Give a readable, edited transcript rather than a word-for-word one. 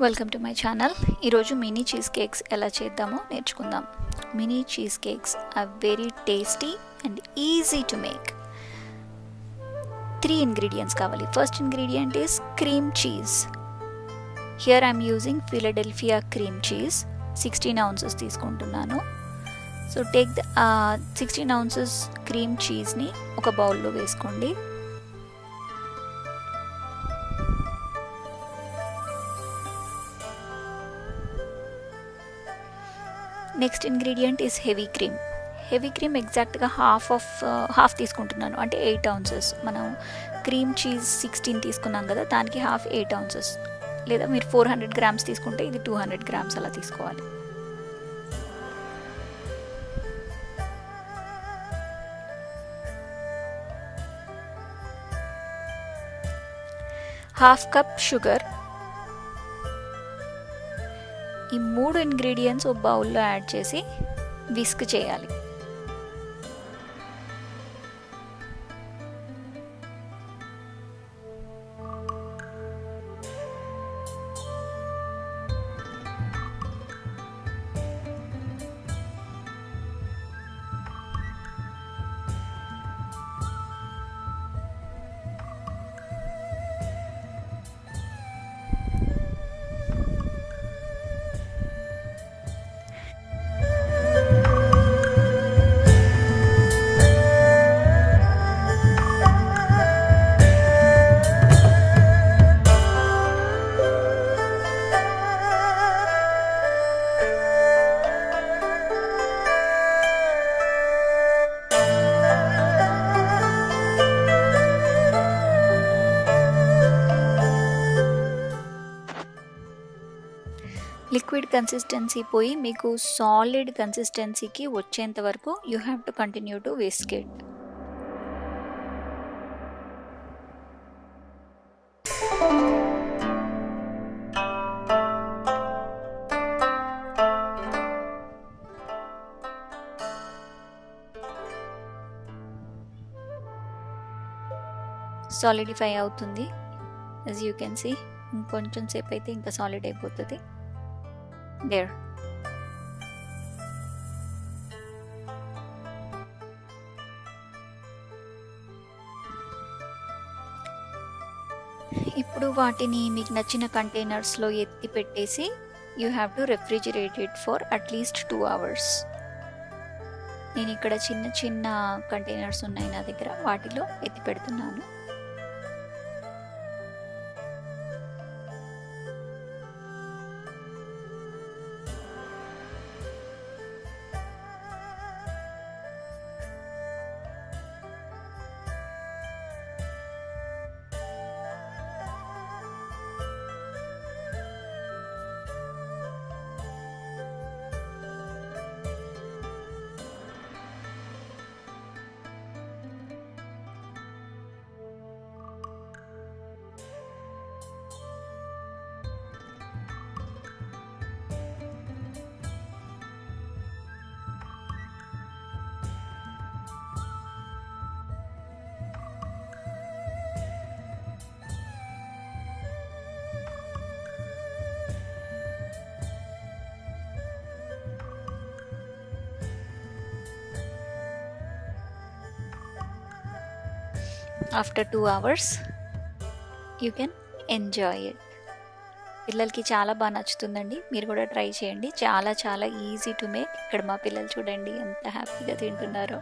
Welcome to my channel. ఈరోజు mini cheese cakes ఎలా చేద్దామో నేర్చుకుందాం. Mini cheese cakes are very tasty and easy to make. 3 ingredients కావాలి. First ingredient is cream cheese. Here I'm using Philadelphia cream cheese. 16 ounces తీసుకుంటున్నాను. So take the 16 ounces cream చీజ్ని ఒక బౌల్లో వేసుకోండి. Next ingredient is heavy cream. Heavy cream ఎగ్జాక్ట్గా half తీసుకుంటున్నాను, అంటే 8 ounces. మనం క్రీమ్ చీజ్ 16 తీసుకున్నాం కదా, దానికి హాఫ్ 8 ounces. లేదా మీరు 400 grams తీసుకుంటే ఇది 200 grams అలా తీసుకోవాలి. Half cup sugar. ఈ 3 ఇంగ్రీడియంట్స్ ఒక బౌల్లో యాడ్ చేసి విస్క్ చేయాలి. లిక్విడ్ కన్సిస్టెన్సీ పోయి మీకు సాలిడ్ కన్సిస్టెన్సీకి వచ్చేంత వరకు you have to continue to whisk it. Solidify అవుతుంది. యాజ్ యూ కెన్ సీ, ఇంకొంచెం సేపు అయితే ఇంకా సాలిడ్ అయిపోతుంది. There. ఇప్పుడు వాటిని మీకు నచ్చిన కంటైనర్స్లో ఎత్తి పెట్టేసి you have to refrigerate it for at least 2 hours. నేను ఇక్కడ చిన్న చిన్న కంటైనర్స్ ఉన్నాయి నా దగ్గర, వాటిలో ఎత్తి పెడుతున్నాను. After 2 hours you can enjoy it. పిల్లలకి చాలా బాగా నచ్చుతుందండి, మీరు కూడా ట్రై చేయండి. చాలా చాలా ఈజీ టు మేక్. ఇక్కడ మా పిల్లలు చూడండి ఎంత హ్యాపీగా తింటున్నారో.